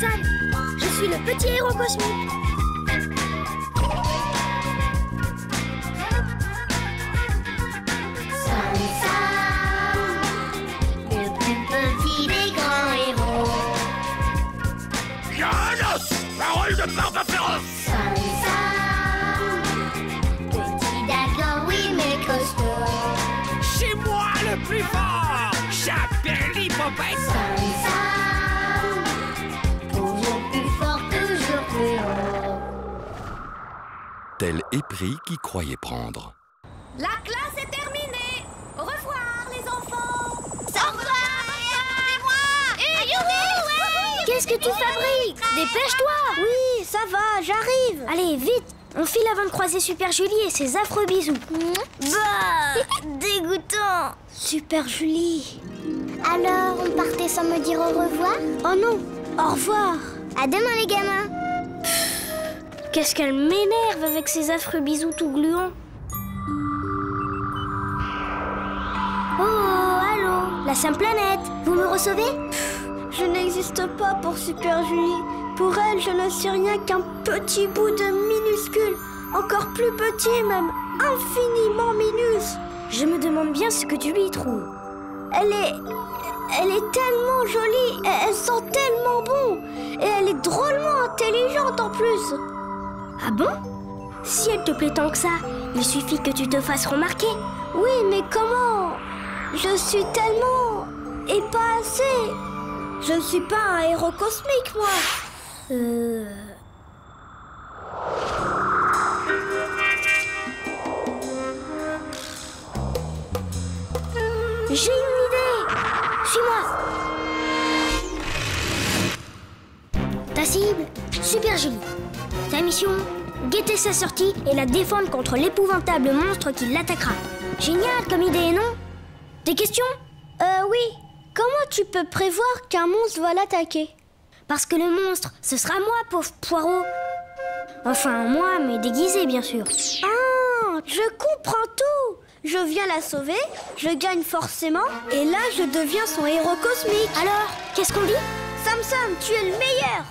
Sam. Je suis le petit héros cosmique. Sam, le plus petit des grands héros. Yanos, parole de barbe féroce. Sam, petit d'accord, oui mais costaud. C'est moi le plus fort. J'appelle l'hippopète. Sam, toujours plus fort, toujours plus haut. Tel épris qui croyait prendre. La classe est terminée. Au revoir, les enfants. Au revoir, attendez-moi. Qu'est-ce que tu fabriques? Dépêche-toi. Oui, ça va, j'arrive. Allez, vite. On file avant de croiser Super Julie et ses affreux bisous. Bah, dégoûtant. Super Julie. Alors, on partait sans me dire au revoir? Oh non, au revoir. À demain les gamins. Qu'est-ce qu'elle m'énerve avec ses affreux bisous tout gluants. Oh, allô, la Sam Planète, vous me recevez? Je n'existe pas pour Super Julie. Pour elle, je ne suis rien qu'un petit bout de minuscule. Encore plus petit même, infiniment minus. Je me demande bien ce que tu lui trouves. Elle est tellement jolie, elle sent tellement bon. Et elle est drôlement intelligente en plus. Ah bon? Si elle te plaît tant que ça, il suffit que tu te fasses remarquer. Oui, mais comment? Je suis tellement... et pas assez. Je ne suis pas un héros cosmique, moi. J'ai une idée. Suis-moi. Ta cible, Super Julie. Ta mission, guetter sa sortie et la défendre contre l'épouvantable monstre qui l'attaquera. Génial comme idée, non? Des questions? Oui. Comment tu peux prévoir qu'un monstre va l'attaquer? Parce que le monstre, ce sera moi, pauvre poireau. Enfin, moi, mais déguisé, bien sûr. Ah, je comprends tout. Je viens la sauver, je gagne forcément, et là, je deviens son héros cosmique. Alors, qu'est-ce qu'on dit? Sam, tu es le meilleur.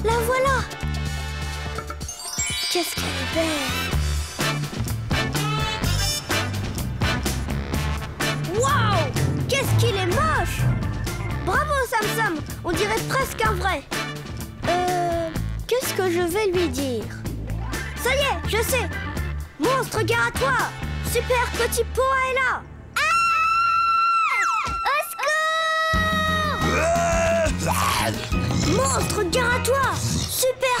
La voilà. Qu'est-ce qu'elle est belle. Waouh! Qu'est-ce qu'il est moche! Bravo Sam, on dirait presque un vrai. Qu'est-ce que je vais lui dire? Ça y est, je sais. Monstre, gare à toi. Super petit poa est là. Au secours! Monstre, gare à toi. Super.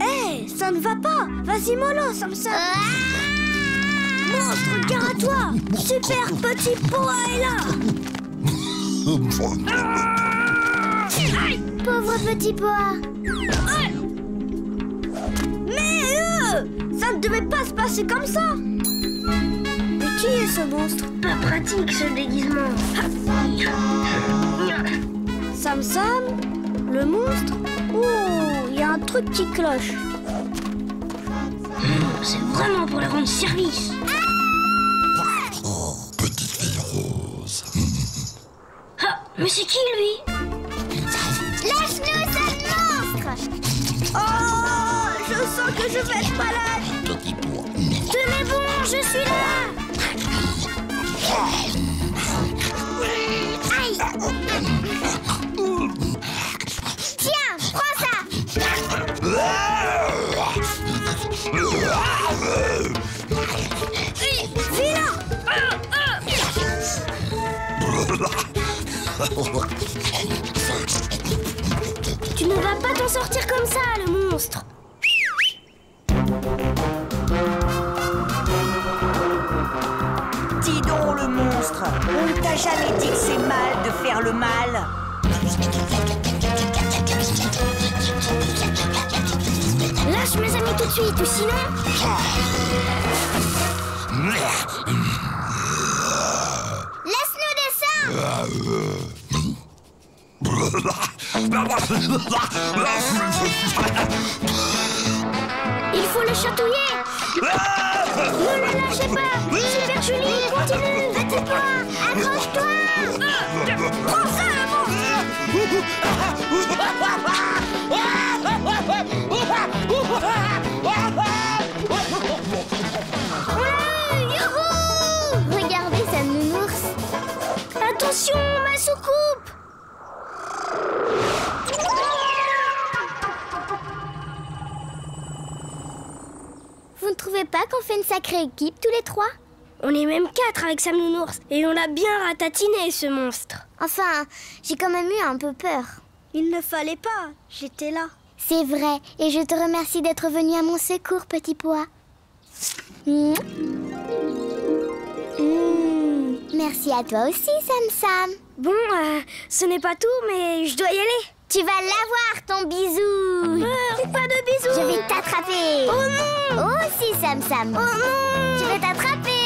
Hé, ça ne va pas. Vas-y mollo, Sam. Monstre, gare à toi. Super petit poa est là. Pauvre petit pois. Mais ça ne devait pas se passer comme ça. Mais qui est ce monstre? Pas pratique, ce déguisement. Sam, le monstre? Oh, il y a un truc qui cloche. C'est vraiment pour leur rendre service. Oh, petite fille rose. Ah, mais c'est qui, lui? Lâche-nous, sale monstre! Oh, je sens que je vais être malade. Petit pois. Tenez bon, je suis là. Aïe! Tiens, prends ça! Viens. Tu ne vas pas t'en sortir comme ça, le monstre. Dis donc le monstre, on ne t'a jamais dit que c'est mal de faire le mal? Lâche mes amis tout de suite, ou sinon... Laisse-nous descendre! Il faut le chatouiller. Ne le lâchez pas. Super Julie, continue. Petit Pois, accroche-toi. Prends ça, Regardez sa nounours. Attention, ma soucoupe. Vous ne trouvez pas qu'on fait une sacrée équipe tous les trois? On est même 4 avec Sam Nounours et on l'a bien ratatiné, ce monstre. Enfin, j'ai quand même eu un peu peur. Il ne fallait pas, j'étais là. C'est vrai, et je te remercie d'être venu à mon secours, Petit Pois. Merci à toi aussi, Sam Sam. Bon, ce n'est pas tout, mais je dois y aller. Tu vas l'avoir, ton bisou. Pas de bisous. Je vais t'attraper. Oh non. Oh si, Sam Sam. Oh non. Je vais t'attraper.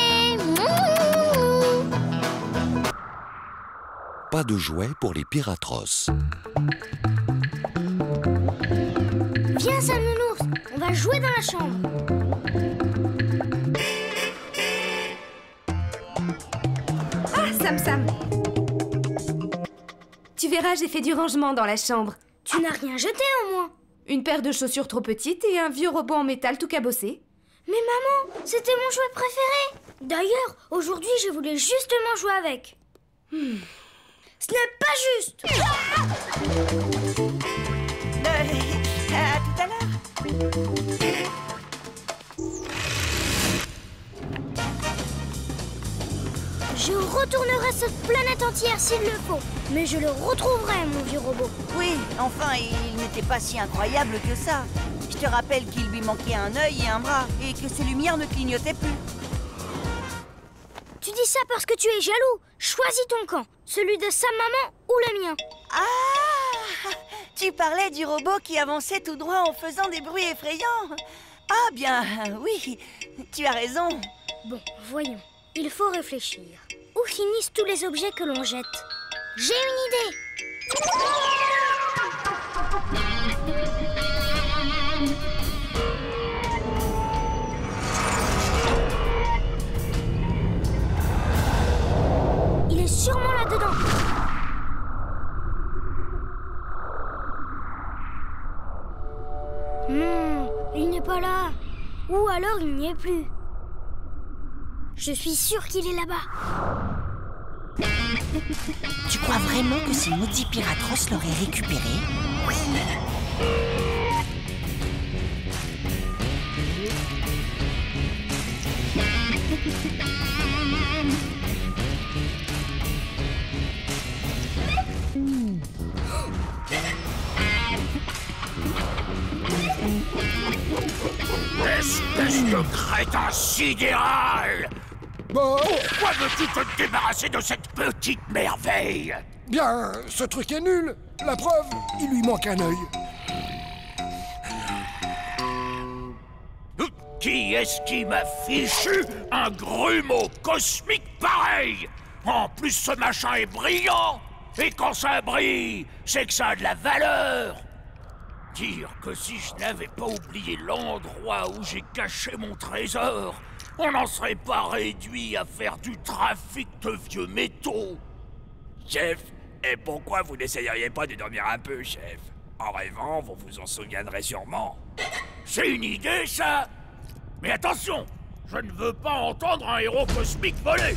Pas de jouets pour les Piratross. Viens, Sam Nounours, on va jouer dans la chambre. Ah, Sam Sam. Tu verras, j'ai fait du rangement dans la chambre. Tu n'as rien jeté au moins. Une paire de chaussures trop petites et un vieux robot en métal tout cabossé. Mais maman, c'était mon jouet préféré. D'ailleurs, aujourd'hui, je voulais justement jouer avec. Ce n'est pas juste. À tout à l'heure. Je retournerai cette planète entière s'il le faut. Mais je le retrouverai, mon vieux robot. Oui, enfin, il n'était pas si incroyable que ça. Je te rappelle qu'il lui manquait un œil et un bras, et que ses lumières ne clignotaient plus. Tu dis ça parce que tu es jaloux. Choisis ton camp, celui de sa maman ou le mien. Ah! Tu parlais du robot qui avançait tout droit en faisant des bruits effrayants. Ah bien, oui, tu as raison. Bon, voyons. Il faut réfléchir. Où finissent tous les objets que l'on jette? J'ai une idée. Il est sûrement là-dedans. Non, il n'est pas là. Ou alors il n'y est plus. Je suis sûre qu'il est là-bas. Tu crois vraiment que ces maudits Piratross l'auraient récupéré? Oui. Espèce de crétin sidéral! Bon, Pourquoi veux-tu te débarrasser de cette petite merveille? bien, ce truc est nul. La preuve, il lui manque un œil. Qui est-ce qui m'a fichu un grumeau cosmique pareil? En plus, ce machin est brillant. Et quand ça brille, c'est que ça a de la valeur. Dire que si je n'avais pas oublié l'endroit où j'ai caché mon trésor, on n'en serait pas réduit à faire du trafic de vieux métaux. Chef, et pourquoi vous n'essayeriez pas de dormir un peu, chef? En rêvant, vous vous en souviendrez sûrement. C'est une idée, ça. Mais attention, je ne veux pas entendre un héros cosmique voler.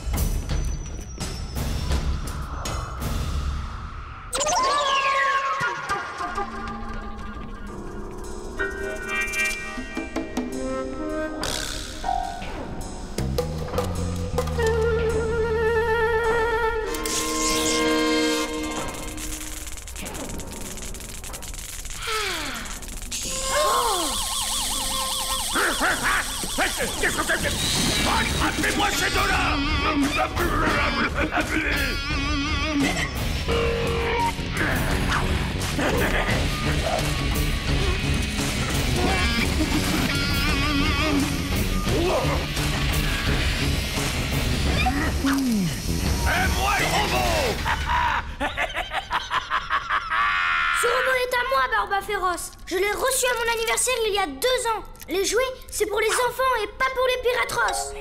Qu'est-ce que c'est? Attrapez-moi ces deux-là! Et moi le robot! robot est à moi, Barba Féroce. Je l'ai reçu à mon anniversaire il y a 2 ans. Les jouets, c'est pour les enfants et pas pour les Piratross.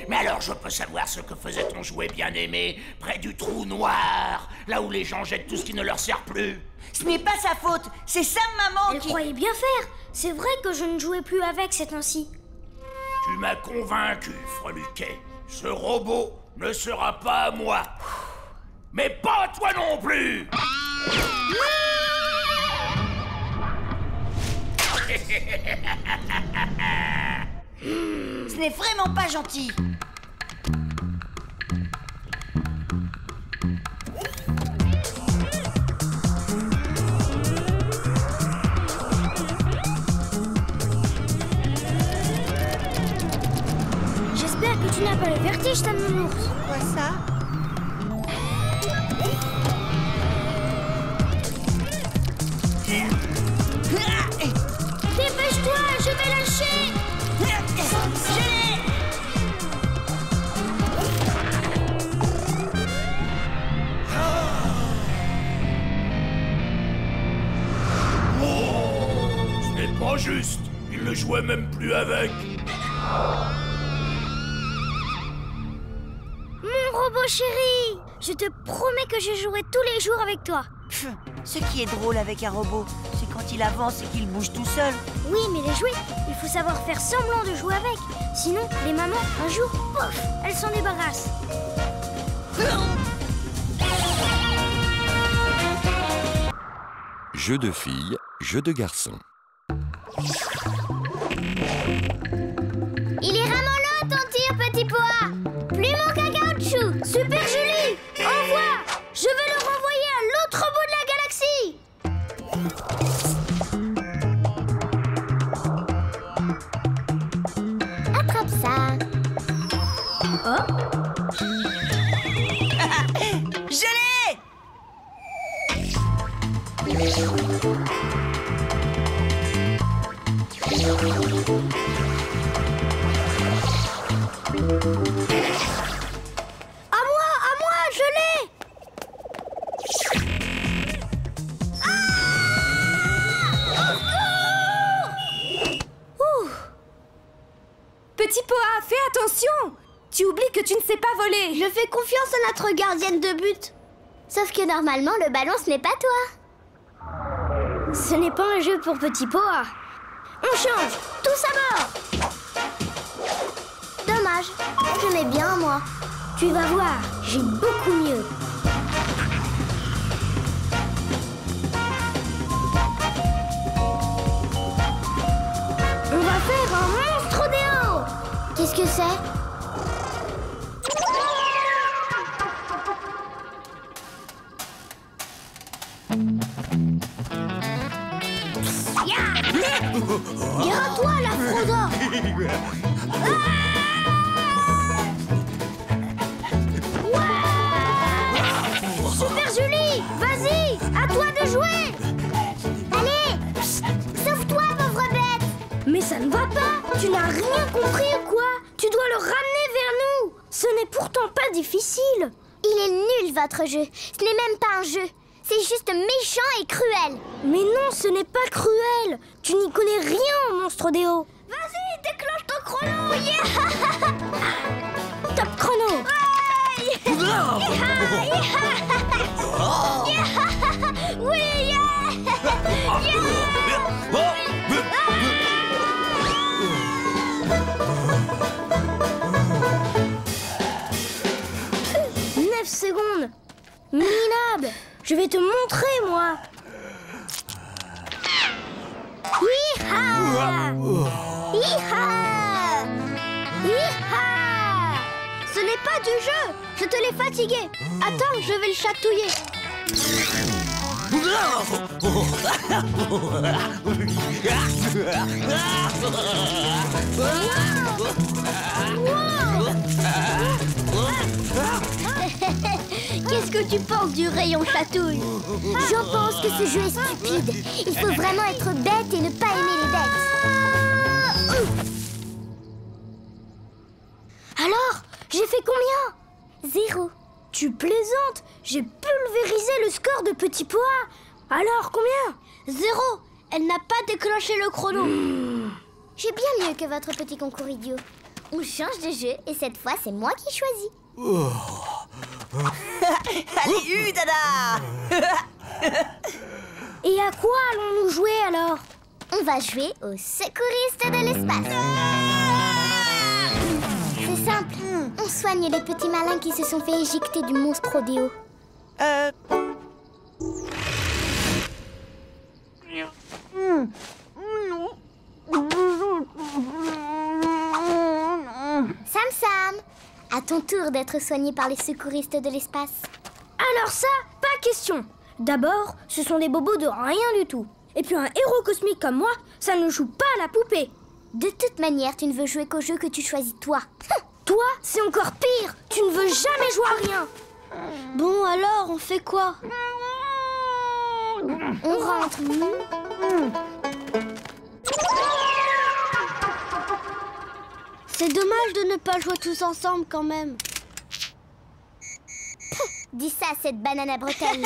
Mais alors je peux savoir ce que faisait ton jouet bien-aimé près du trou noir, là où les gens jettent tout ce qui ne leur sert plus? Ce n'est pas sa faute, c'est sa maman Elle qui... croyait bien faire. C'est vrai que je ne jouais plus avec ces temps-ci. Tu m'as convaincu, Freluquet. Ce robot ne sera pas à moi. Mais pas à toi non plus. Ce n'est vraiment pas gentil. J'espère que tu n'as pas le vertige, ta nounours. Quoi ça? Dépêche-toi, je vais lâcher. Ce n'est pas juste. Il ne jouait même plus avec. Mon robot chéri, je te promets que je jouerai tous les jours avec toi. Pff, ce qui est drôle avec un robot, c'est quand il avance et qu'il bouge tout seul. Oui, mais les jouets, il faut savoir faire semblant de jouer avec. Sinon, les mamans, un jour, pouf, elles s'en débarrassent. Jeu de filles, jeu de garçons. Il ira mollo ton tir, petit pois. Plume en cacaoutchouc. Super Julie, envoie. Je vais le renvoyer à l'autre bout de la galaxie. Attrape ça. Oh. Je l'ai! À moi, je l'ai. Petit Poa, fais attention! Tu oublies que tu ne sais pas voler. Je fais confiance à notre gardienne de but. Sauf que normalement, le ballon, ce n'est pas toi. Ce n'est pas un jeu pour petit pois. On change, tous à bord. Dommage, je mets bien, moi. Tu vas voir, j'ai beaucoup mieux. On va faire un monstre déo. Qu'est-ce que c'est? Viens-toi, la Frodor. Super Julie, vas-y, à toi de jouer. Allez, sauve-toi, pauvre bête. Mais ça ne va pas. Tu n'as rien compris ou quoi? Tu dois le ramener vers nous. Ce n'est pourtant pas difficile. Il est nul, votre jeu. Ce n'est même pas un jeu. C'est juste méchant et cruel. Mais non, ce n'est pas cruel. Tu n'y connais rien au monstre déo. Vas-y, déclenche ton chrono. Top chrono. Oui, Neuf secondes. Minable, je vais te montrer, moi. Hi-ha! Hi-ha! Hi-ha! Ce n'est pas du jeu. Je te l'ai fatigué. Attends, je vais le chatouiller. Qu'est-ce que tu penses du rayon chatouille? Je pense que ce jeu est stupide. Il faut vraiment être bête et ne pas aimer les bêtes. Alors, j'ai fait combien? 0. Tu plaisantes. J'ai pulvérisé le score de Petit Pois. Alors, combien? 0. Elle n'a pas déclenché le chrono. J'ai bien mieux que votre petit concours idiot. On change de jeu et cette fois, c'est moi qui choisis. Allez, Dada. Et à quoi allons-nous jouer alors? On va jouer aux secouristes de l'espace. C'est simple. On soigne les petits malins qui se sont fait éjecter du monstre rodéo. Sam, à ton tour d'être soigné par les secouristes de l'espace. Alors ça, pas question. D'abord, ce sont des bobos de rien du tout. Et puis un héros cosmique comme moi, ça ne joue pas à la poupée. De toute manière, tu ne veux jouer qu'au jeu que tu choisis toi. Toi, c'est encore pire. Tu ne veux jamais jouer à rien. Bon, alors, on fait quoi? On rentre. C'est dommage de ne pas jouer tous ensemble quand même. Dis ça à cette banane à bretelles.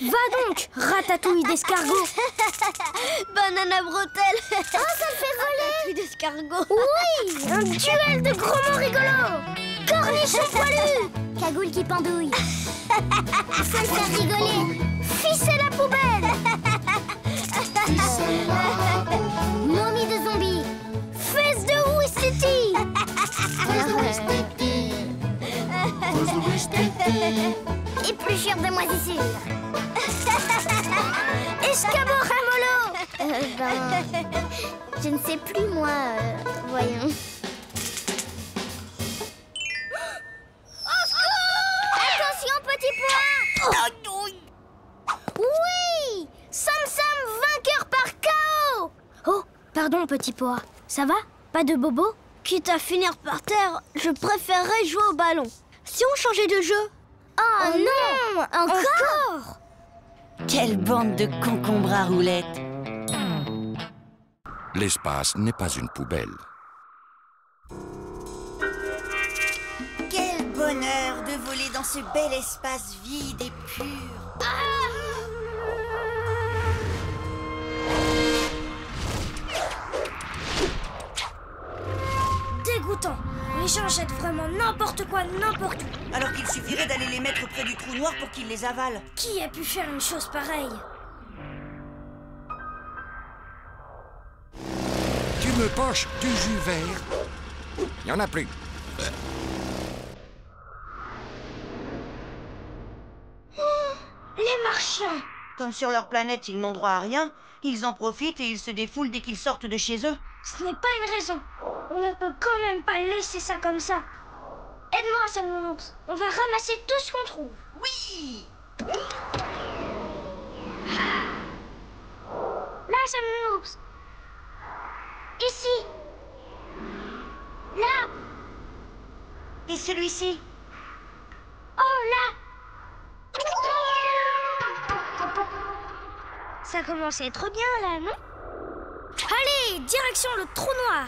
Va donc, ratatouille d'escargot. Banane à bretelles. Oh, ça me fait voler. Ratatouille d'escargot. Oui, un duel de gros mots rigolos. Cornichon poilu. Cagoule qui pendouille. Ça me fait rigoler. Ficelle à poubelle. Momie de zombie. Fesse de Ouistiti. Épluchure de moisissure. Escabeau ramolo. Je ne sais plus, moi. Voyons. Attention, petit pois. Oui, Sam, vainqueur par KO. Oh, pardon, petit pois. Ça va? Pas de bobo? Quitte à finir par terre, je préférerais jouer au ballon. Si on changeait de jeu? Oh non, encore. Quelle bande de concombres à roulettes. L'espace n'est pas une poubelle. Quel bonheur de voler dans ce bel espace vide et pur. Dégoûtant. Les gens jettent vraiment n'importe quoi, n'importe où. Alors qu'il suffirait d'aller les mettre près du trou noir pour qu'ils les avalent. Qui a pu faire une chose pareille? Tu me poches du jus vert. Il n'y en a plus. Les martiens. Comme sur leur planète, ils n'ont droit à rien, ils en profitent et ils se défoulent dès qu'ils sortent de chez eux. Ce n'est pas une raison. On ne peut quand même pas laisser ça comme ça. Aide-moi, Samoups. On va ramasser tout ce qu'on trouve. Oui! Là, Samoups. Ici. Là. Et celui-ci? Oh, là. Ça commence à être bien, là, non? Allez, direction le trou noir.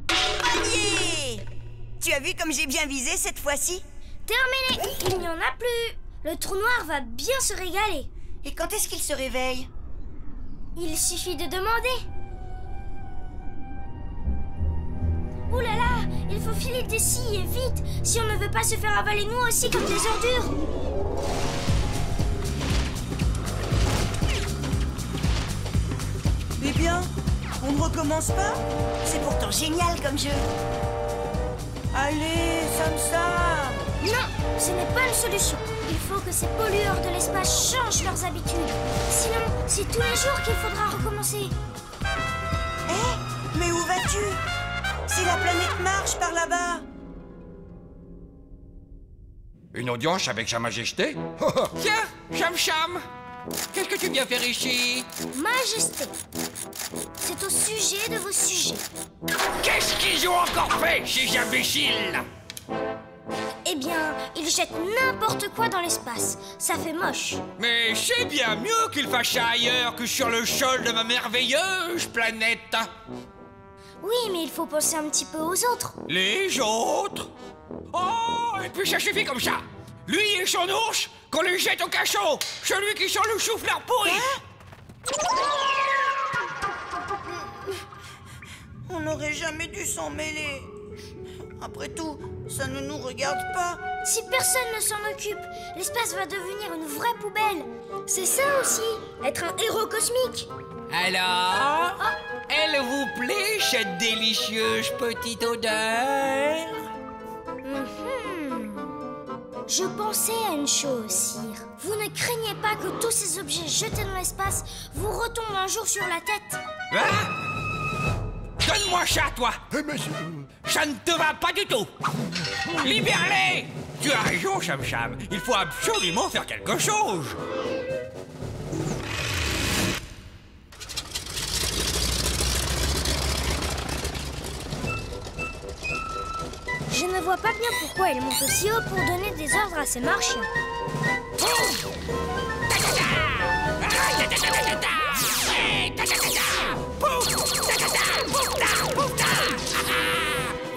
Panier! Tu as vu comme j'ai bien visé cette fois-ci? Terminé. Il n'y en a plus. Le trou noir va bien se régaler. Et quand est-ce qu'il se réveille? Il suffit de demander. Ouh là là, il faut filer d'ici et vite, si on ne veut pas se faire avaler nous aussi comme des ordures. Eh bien, on ne recommence pas? C'est pourtant génial comme jeu. Allez, Samsam! Non, ce n'est pas une solution. Il faut que ces pollueurs de l'espace changent leurs habitudes. Sinon, c'est tous les jours qu'il faudra recommencer. Mais où vas-tu? Si la planète marche par là-bas. Une audience avec Sa Majesté? Tiens, Cham, qu'est-ce que tu viens faire ici? Majesté, c'est au sujet de vos sujets. Qu'est-ce qu'ils ont encore fait, ces imbéciles? Eh bien, ils jettent n'importe quoi dans l'espace. Ça fait moche. Mais c'est bien mieux qu'ils fassent ça ailleurs que sur le sol de ma merveilleuse planète. Oui, mais il faut penser un petit peu aux autres. Les autres? Oh, et puis ça suffit comme ça. Lui et son ours, qu'on les jette au cachot. Celui qui sent le chou-fleur pourri. On n'aurait jamais dû s'en mêler. Après tout, ça ne nous regarde pas. Si personne ne s'en occupe, l'espace va devenir une vraie poubelle. C'est ça aussi, être un héros cosmique. Alors, elle vous plaît, cette délicieuse petite odeur? Je pensais à une chose, Sire. Vous ne craignez pas que tous ces objets jetés dans l'espace vous retombent un jour sur la tête? Hein? Donne-moi ça, toi. Ça ne te va pas du tout. Libère-les. Tu as raison, Cham Cham. Il faut absolument faire quelque chose. Je ne vois pas bien pourquoi il monte aussi haut pour donner des ordres à ses marchiens.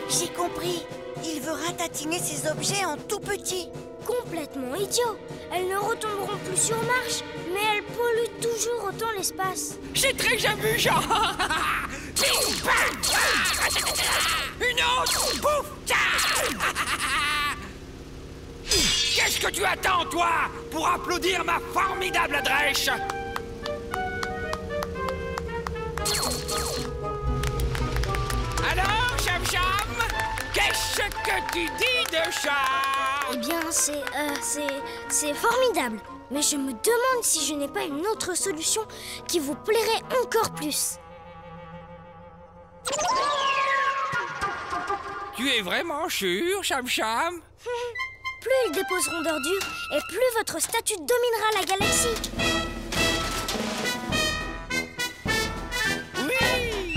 J'ai compris. Il veut ratatiner ces objets en tout petit. Complètement idiot. Elles ne retomberont plus sur marche, mais elles polluent toujours autant l'espace. C'est très amusant. Une autre. Pouf. Qu'est-ce que tu attends, toi, pour applaudir ma formidable adresse? Alors, Cham Cham, qu'est-ce que tu dis de ça? Eh bien, c'est formidable. Mais je me demande si je n'ai pas une autre solution qui vous plairait encore plus. Tu es vraiment sûr, Cham Cham? Plus ils déposeront d'ordures, et plus votre statue dominera la galaxie. Oui!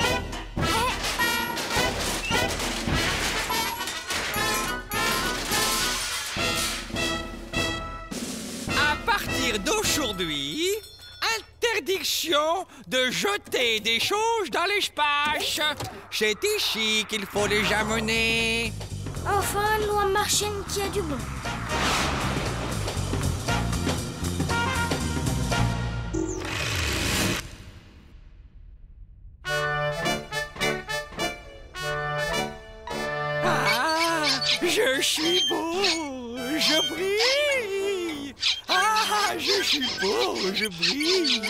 À partir d'aujourd'hui, interdiction de jeter des choses dans l'espace. C'est ici qu'il faut les amener. Enfin, une loi martienne qui a du bon. Ah, je suis beau, je brille. Ah, je suis beau, je brille.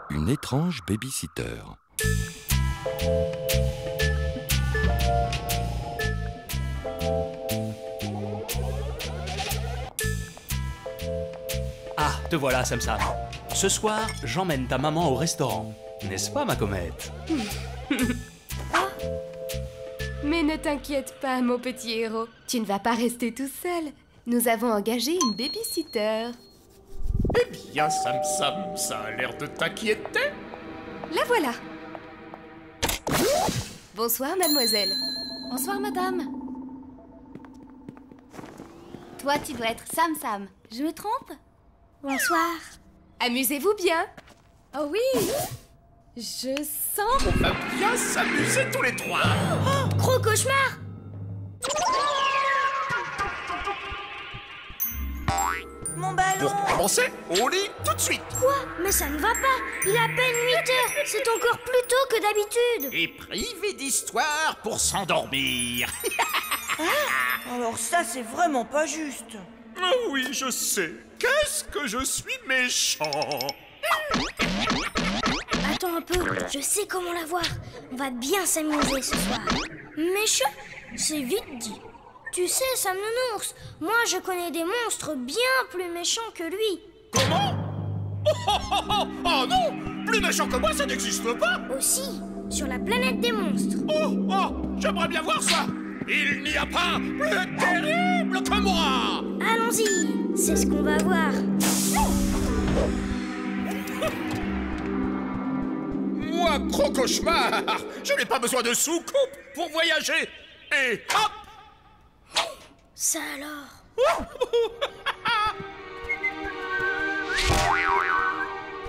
Une étrange babysitter. Ah, te voilà, Sam Sam. Ce soir, j'emmène ta maman au restaurant. N'est-ce pas, ma comète? Mais ne t'inquiète pas, mon petit héros. Tu ne vas pas rester tout seul. Nous avons engagé une babysitter. Eh bien, Sam Sam, ça a l'air de t'inquiéter. La voilà. Bonsoir, mademoiselle. Bonsoir, madame. Toi, tu dois être Sam Sam. Je me trompe? Bonsoir. Amusez-vous bien. Oh oui. Je sens... On va bien s'amuser tous les trois. Oh, gros cauchemar. Mon ballon. Pour commencer, au lit tout de suite. Quoi? Mais ça ne va pas. Il est à peine 8 heures. C'est encore plus tôt que d'habitude. Et privé d'histoire pour s'endormir. Alors ça, c'est vraiment pas juste. Ah oui, je sais. Qu'est-ce que je suis méchant. Attends un peu, je sais comment la voir. On va bien s'amuser ce soir. Méchant? C'est vite dit. Tu sais, Sam Nounours, moi je connais des monstres bien plus méchants que lui. Comment? Oh non! Plus méchant que moi, ça n'existe pas. Aussi, sur la planète des monstres. Oh, j'aimerais bien voir ça. Il n'y a pas plus terrible que moi. Allons-y, c'est ce qu'on va voir. Moi, gros cauchemar, je n'ai pas besoin de soucoupe pour voyager. Et hop! Ça alors?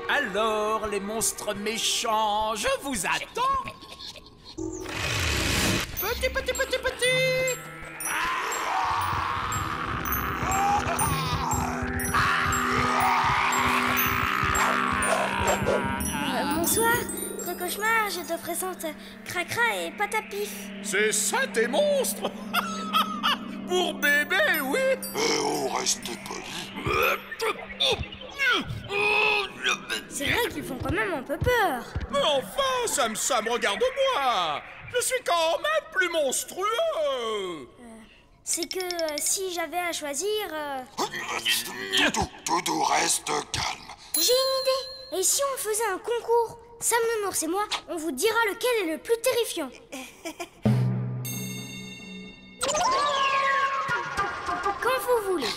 Alors, les monstres méchants, je vous attends. Petit, Bonsoir, Cauchemar, je te présente Cracra et Patapif. C'est ça tes monstres? Pour bébé, oui. Oh, restez poli. C'est vrai qu'ils font quand même un peu peur. Mais enfin, Sam, regarde-moi. Je suis quand même plus monstrueux. C'est que si j'avais à choisir... Doudou, reste calme. J'ai une idée. Et si on faisait un concours? Sam Nounours et moi, on vous dira lequel est le plus terrifiant. Quand vous voulez.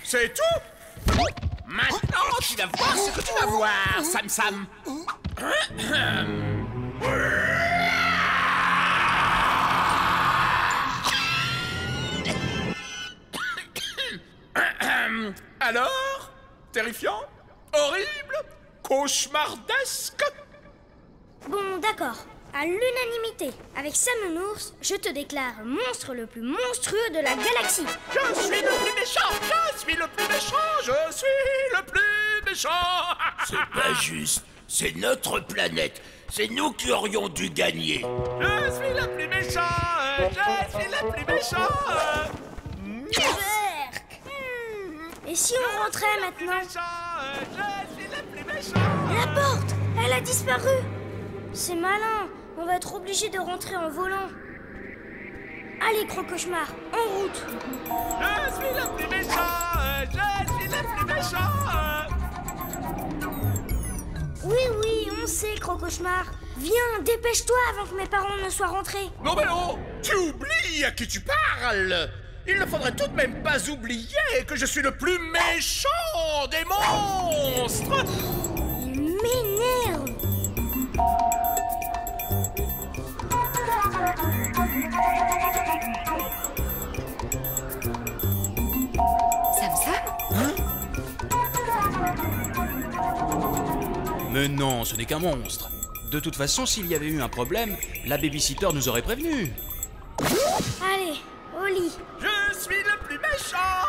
C'est tout? Maintenant, tu vas voir ce que tu vas voir, Sam. Alors? Terrifiant? Horrible? Cauchemardesque? Bon, d'accord. À l'unanimité, avec Sam Nounours, je te déclare monstre le plus monstrueux de la galaxie. Je suis le plus méchant! Je suis le plus méchant! Je suis le plus méchant! C'est pas juste. C'est notre planète. C'est nous qui aurions dû gagner. Je suis le plus méchant! Je suis le plus méchant! Et si on rentrait maintenant? Je suis le plus méchant! La porte! Elle a disparu! C'est malin! On va être obligé de rentrer en volant. Allez, Cauchemar, en route! Je suis le plus méchant! Je suis le plus méchant! Oui, on sait, Cauchemar. Viens, dépêche-toi avant que mes parents ne soient rentrés. Non mais oh! Tu oublies à qui tu parles! Il ne faudrait tout de même pas oublier que je suis le plus méchant des monstres! Il m'énerve! Mais non, ce n'est qu'un monstre. De toute façon, s'il y avait eu un problème, la babysitter nous aurait prévenus. Allez, au lit. Je suis le plus méchant!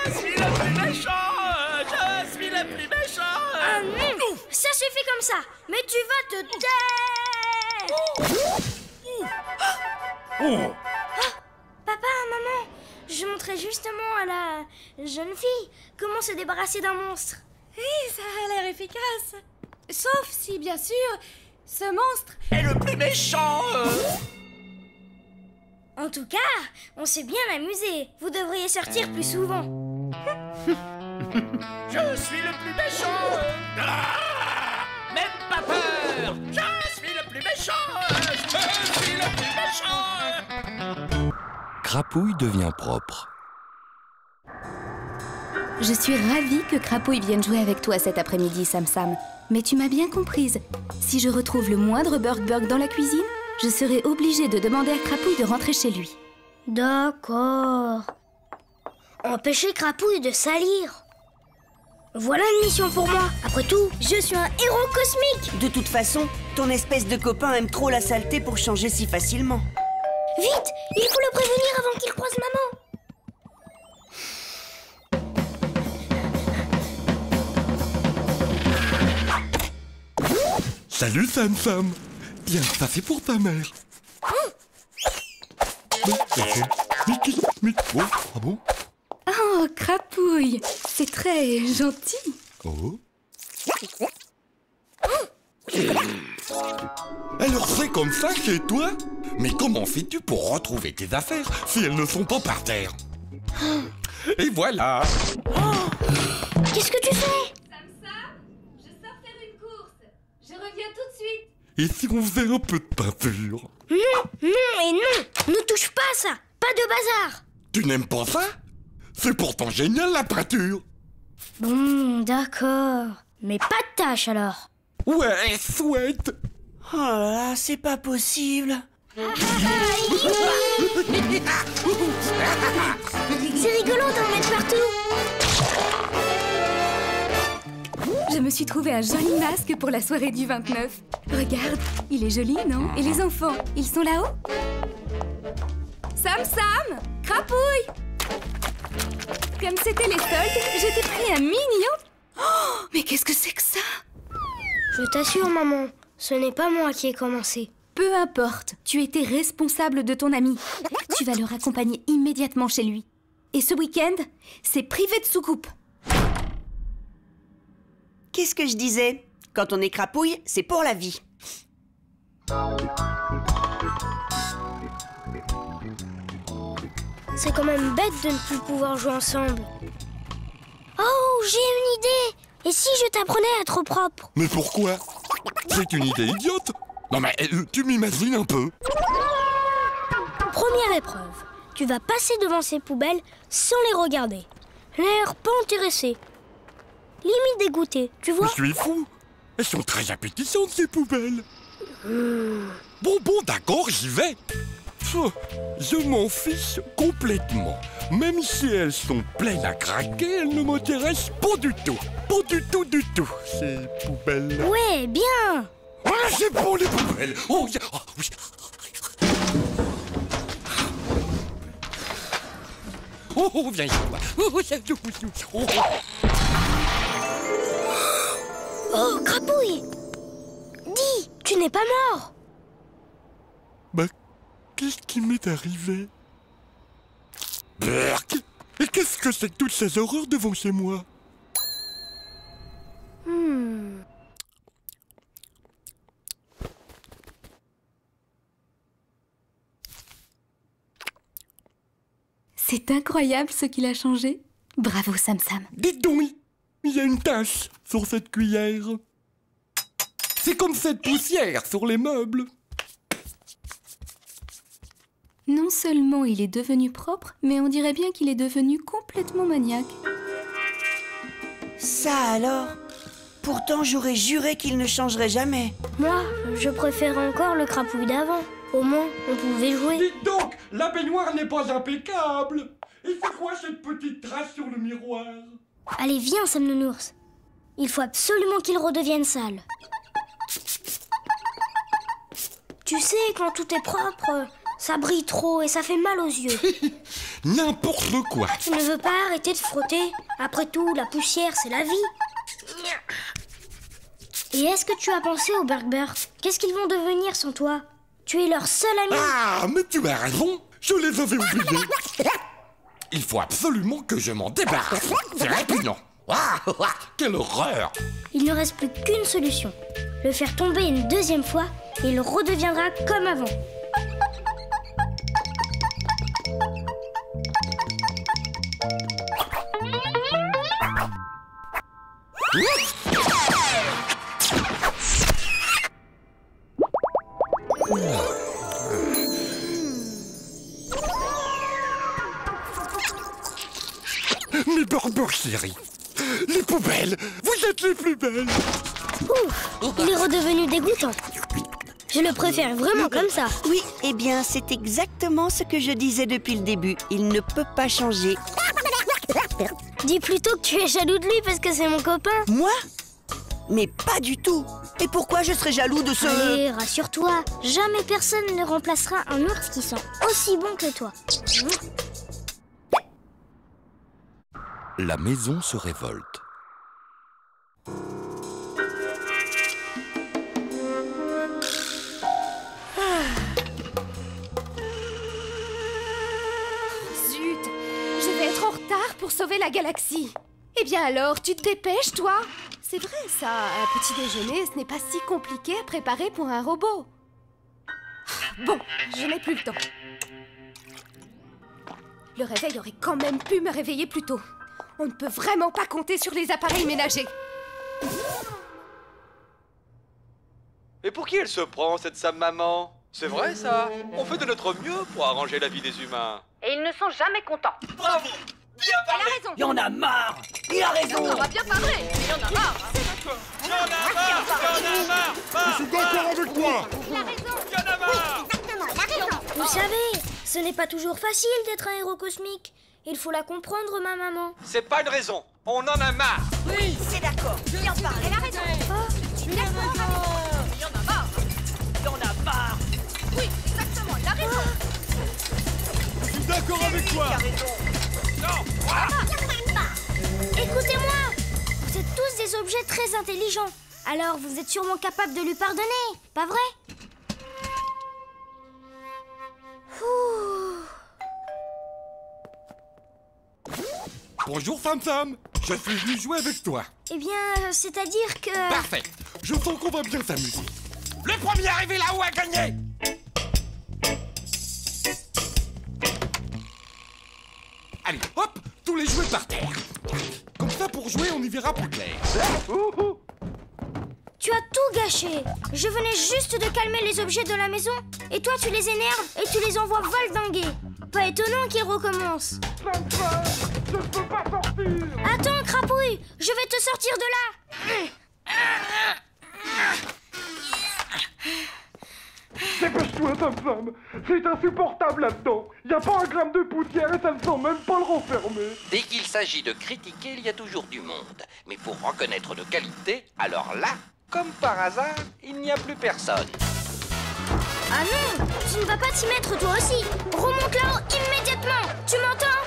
Je suis le plus méchant! Je suis le plus méchant! Ah non! Ça suffit comme ça! Mais tu vas te taire! Oh! Papa, maman, je montrais justement à la jeune fille comment se débarrasser d'un monstre. Oui, ça a l'air efficace. Sauf si, bien sûr, ce monstre est le plus méchant. En tout cas, on s'est bien amusé. Vous devriez sortir plus souvent. Je suis le plus méchant. Même pas peur. Je suis le plus méchant. Je suis le plus méchant. Crapouille devient propre. Je suis ravie que Crapouille vienne jouer avec toi cet après-midi, Sam. Mais tu m'as bien comprise. Si je retrouve le moindre Burg dans la cuisine, je serai obligée de demander à Crapouille de rentrer chez lui. D'accord. Empêcher Crapouille de salir. Voilà une mission pour moi. Après tout, je suis un héros cosmique. De toute façon, ton espèce de copain aime trop la saleté pour changer si facilement. Vite, il faut le prévenir avant qu'il croise maman. Salut Sam. Tiens, ça c'est pour ta mère. Ah bon? Oh, Crapouille, c'est très gentil. Oh. Alors c'est comme ça chez toi? Mais comment fais-tu pour retrouver tes affaires si elles ne sont pas par terre? Et voilà. Qu'est-ce que tu fais? Je sors faire une course. Je reviens tout de suite. Et si on faisait un peu de peinture? Non et non. Ne touche pas à ça. Pas de bazar. Tu n'aimes pas ça? C'est pourtant génial la peinture. Bon, d'accord. Mais pas de tâche alors. Ouais, souhaite. Oh là là, c'est pas possible. C'est rigolo d'en mettre partout. Je me suis trouvé un joli masque pour la soirée du 29. Regarde, il est joli, non? Et les enfants, ils sont là-haut? Sam, Crapouille! Comme c'était les soldes, j'ai pris un mignon. Oh, mais qu'est-ce que c'est que ça? Je t'assure, maman, ce n'est pas moi qui ai commencé. Peu importe, tu étais responsable de ton ami. Tu vas le raccompagner immédiatement chez lui. Et ce week-end, c'est privé de soucoupe. Qu'est-ce que je disais? Quand on est crapouille, c'est pour la vie. C'est quand même bête de ne plus pouvoir jouer ensemble. Oh, j'ai une idée! Et si je t'apprenais à être propre? Mais pourquoi? C'est une idée idiote. Non mais, tu m'imagines un peu. Première épreuve. Tu vas passer devant ces poubelles sans les regarder. L'air pas intéressé. Limite dégoûté, tu vois? Je suis fou. Elles sont très appétissantes, ces poubelles. Bon, d'accord, j'y vais. Je m'en fiche complètement. Même si elles sont pleines à craquer, elles ne m'intéressent pas du tout. Pas du tout, ces poubelles. Ouais, bien. Voilà, c'est bon, les poubelles. Oh, oui. Oh, viens ici. Oh, Crapouille! Dis, tu n'es pas mort! Bah, qu'est-ce qui m'est arrivé? Berk! Et qu'est-ce que c'est que toutes ces horreurs devant chez moi? C'est incroyable ce qu'il a changé. Bravo, Sam. Dites donc, il y a une tache sur cette cuillère. C'est comme cette poussière sur les meubles. Non seulement il est devenu propre, mais on dirait bien qu'il est devenu complètement maniaque. Ça alors? Pourtant, j'aurais juré qu'il ne changerait jamais. Moi, je préfère encore le Crapouille d'avant. Au moins, on pouvait jouer. Dites donc, la baignoire n'est pas impeccable. Et c'est quoi cette petite trace sur le miroir? Allez, viens, Sam Nounours. Il faut absolument qu'il redevienne sale. Tu sais, quand tout est propre, ça brille trop et ça fait mal aux yeux. N'importe quoi. Tu ne veux pas arrêter de frotter? Après tout, la poussière, c'est la vie. Et est-ce que tu as pensé aux Bergberg? Qu'est-ce qu'ils vont devenir sans toi? Tu es leur seul ami. Ah, mais tu as raison. Je les avais oubliés. Il faut absolument que je m'en débarrasse. C'est répugnant. Quelle horreur! Il ne reste plus qu'une solution. Le faire tomber une deuxième fois et il redeviendra comme avant. Mes Bergberg chéris, les poubelles, vous êtes les plus belles. Ouf, il est redevenu dégoûtant. Je le préfère vraiment comme ça. Oui, eh bien, c'est exactement ce que je disais depuis le début. Il ne peut pas changer. Dis plutôt que tu es jaloux de lui parce que c'est mon copain. Moi? Mais pas du tout. Et pourquoi je serais jaloux de ce... Allez, rassure-toi, jamais personne ne remplacera un ours qui sent aussi bon que toi. La maison se révolte. Zut, je vais être en retard pour sauver la galaxie. Eh bien alors, tu te dépêches, toi? C'est vrai, ça, un petit déjeuner, ce n'est pas si compliqué à préparer pour un robot. Bon, je n'ai plus le temps. Le réveil aurait quand même pu me réveiller plus tôt. On ne peut vraiment pas compter sur les appareils ménagers. Et pour qui elle se prend, cette Sam maman? C'est vrai, ça? On fait de notre mieux pour arranger la vie des humains. Et ils ne sont jamais contents. Bravo! Bien parlé! Elle a raison! Il y en a marre! Il a raison! On va bien parler! Il y en a marre! Il y en a marre! Je suis d'accord avec toi! Il a raison! Il y en a marre! Exactement, il a raison. Vous savez, ce n'est pas toujours facile d'être un héros cosmique. Il faut la comprendre, ma maman. C'est pas une raison. On en a marre. Oui, c'est d'accord. Il en parle. Elle a raison. Je suis d'accord. Il y en a marre. Il y en a marre. Oui, exactement, il a raison. Je suis d'accord avec toi. Non, moi. Écoutez-moi. Vous êtes tous des objets très intelligents. Alors vous êtes sûrement capables de lui pardonner, pas vrai? Ouh. Bonjour Sam Sam. Je suis venu jouer avec toi. Eh bien, c'est-à-dire que... Parfait. Je sens qu'on va bien s'amuser. Le premier arrivé là-haut a gagné. Allez, hop, tous les jouets par terre. Comme ça, pour jouer, on y verra plus clair. Tu as tout gâché. Je venais juste de calmer les objets de la maison. Et toi, tu les énerves et tu les envoies valdinguer. Pas étonnant qu'ils recommencent. Je ne peux pas sortir. Attends, Crapouille, je vais te sortir de là. Dépêche-toi, Sam Sam. C'est insupportable là-dedans. Y a pas un gramme de poussière et ça ne sent même pas le renfermer. Dès qu'il s'agit de critiquer, il y a toujours du monde. Mais pour reconnaître nos qualités, alors là, comme par hasard, il n'y a plus personne. Ah non, tu ne vas pas t'y mettre toi aussi. Remonte là-haut immédiatement. Tu m'entends?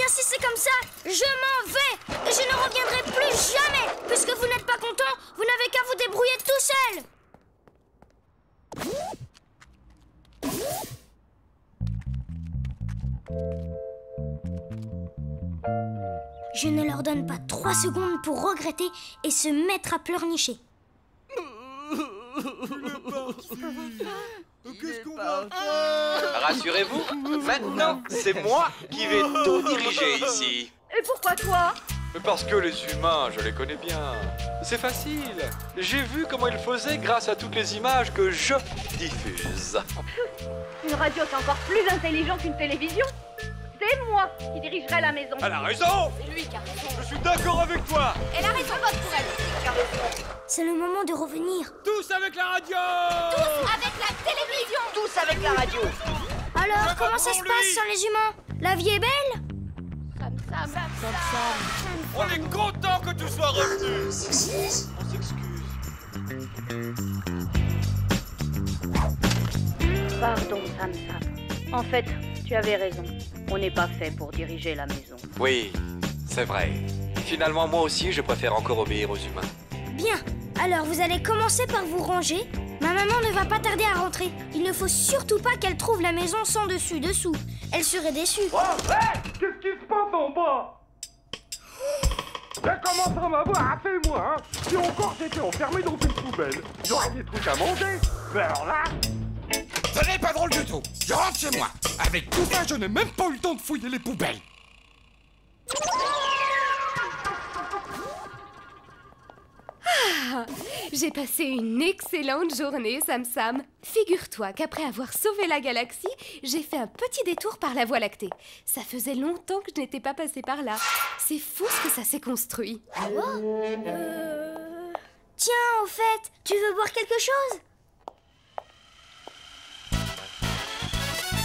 Si c'est comme ça, je m'en vais et je ne reviendrai plus jamais. Puisque vous n'êtes pas content, vous n'avez qu'à vous débrouiller tout seul. Je ne leur donne pas 3 secondes pour regretter et se mettre à pleurnicher. Rassurez-vous, maintenant, c'est moi qui vais tout diriger ici. Et pourquoi toi? Parce que les humains, je les connais bien. C'est facile. J'ai vu comment ils faisaient grâce à toutes les images que je diffuse. Une radio, c'est encore plus intelligent qu'une télévision. C'est moi qui dirigerai la maison. Elle a raison. C'est lui qui a raison. Je suis d'accord avec toi. Elle a raison, vote pour elle. C'est le moment de revenir. Tous avec la radio. Tous avec la télévision. Tous avec la radio. Alors, comment ça se passe sans les humains? La vie est belle? On est content que tu sois revenu. On s'excuse. Pardon, Sam Sam. En fait, tu avais raison. On n'est pas fait pour diriger la maison. Oui, c'est vrai. Finalement, moi aussi, je préfère encore obéir aux humains. Bien. Alors, vous allez commencer par vous ranger. Ma maman ne va pas tarder à rentrer. Il ne faut surtout pas qu'elle trouve la maison sans dessus-dessous. Elle serait déçue. Oh, hey, qu'est-ce qui se passe en bas? Ça commence à m'avoir assez, moi, hein. Si encore j'étais enfermé dans une poubelle, j'aurais des trucs à manger. Mais alors là... Ce n'est pas drôle du tout. Je rentre chez moi. Avec tout ça, je n'ai même pas eu le temps de fouiller les poubelles. Ah, j'ai passé une excellente journée, Sam Sam. Figure-toi qu'après avoir sauvé la galaxie, j'ai fait un petit détour par la Voie lactée. Ça faisait longtemps que je n'étais pas passée par là. C'est fou ce que ça s'est construit. Tiens, au fait, tu veux boire quelque chose?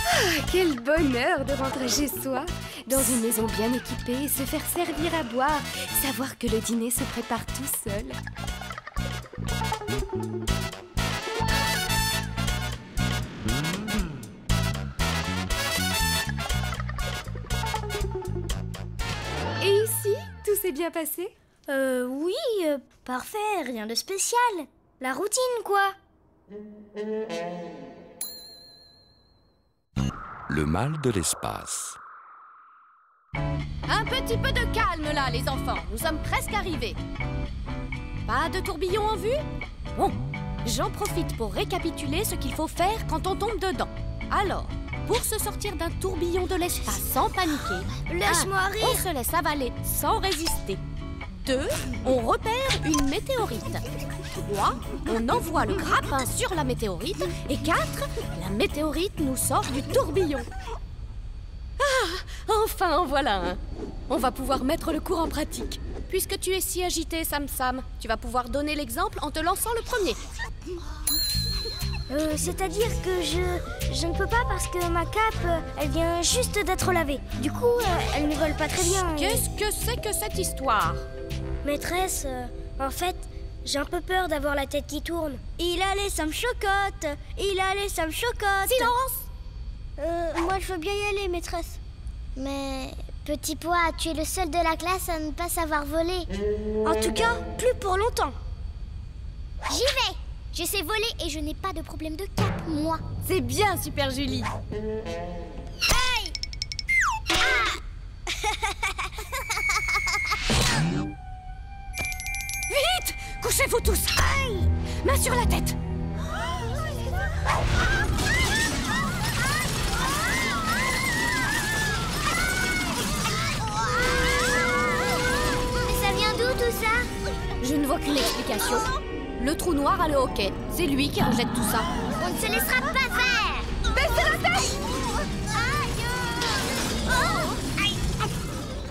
Ah, quel bonheur de rentrer chez soi, dans une maison bien équipée, et se faire servir à boire, savoir que le dîner se prépare tout seul. Et ici, tout s'est bien passé? Oui, parfait, rien de spécial. La routine, quoi. Le mal de l'espace. Un petit peu de calme là, les enfants. Nous sommes presque arrivés. Pas de tourbillon en vue? Bon, j'en profite pour récapituler ce qu'il faut faire quand on tombe dedans. Alors, pour se sortir d'un tourbillon de l'espace sans paniquer, Laisse-moi rire. on se laisse avaler sans résister. 2, on repère une météorite. 3, on envoie le grappin sur la météorite. Et 4, la météorite nous sort du tourbillon. Ah, enfin en voilà un. On va pouvoir mettre le cours en pratique. Puisque tu es si agité, Sam Sam, tu vas pouvoir donner l'exemple en te lançant le premier. C'est-à-dire que je ne peux pas parce que ma cape, elle vient juste d'être lavée. Du coup, elle ne vole pas très bien. Qu'est-ce que c'est que cette histoire? Maîtresse, en fait, j'ai un peu peur d'avoir la tête qui tourne. Il allait, ça me chocotte. Il allait, ça me chocotte. Silence! Moi, je veux bien y aller, maîtresse. Mais, petit pois, tu es le seul de la classe à ne pas savoir voler. En tout cas, plus pour longtemps. J'y vais! Je sais voler et je n'ai pas de problème de cap, moi. C'est bien, Super Julie. Aïe! Vite! Couchez-vous tous! Aïe! Main sur la tête! Mais ça vient d'où tout ça? Je ne vois qu'une explication. Le trou noir a le hockey. C'est lui qui rejette tout ça. On ne se laissera pas faire! Baissez la tête!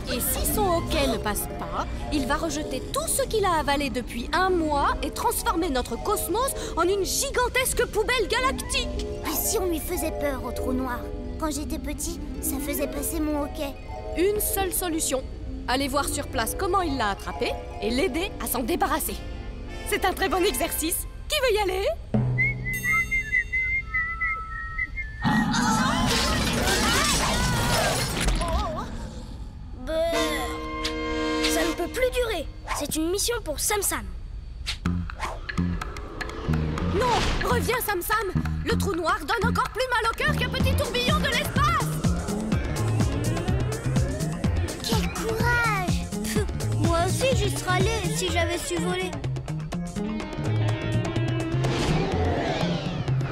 Et si son hockey ne passe pas, il va rejeter tout ce qu'il a avalé depuis 1 mois et transformer notre cosmos en une gigantesque poubelle galactique. Et si on lui faisait peur au trou noir? Quand j'étais petit, ça faisait passer mon hockey. Une seule solution. Aller voir sur place comment il l'a attrapé et l'aider à s'en débarrasser. C'est un très bon exercice. Qui veut y aller? Ça ne peut plus durer. C'est une mission pour Sam Sam. Non, reviens Sam Sam. Le trou noir donne encore plus mal au cœur qu'un petit tourbillon de l'espace. Quel courage! Moi aussi, j'y serais allée si j'avais su voler.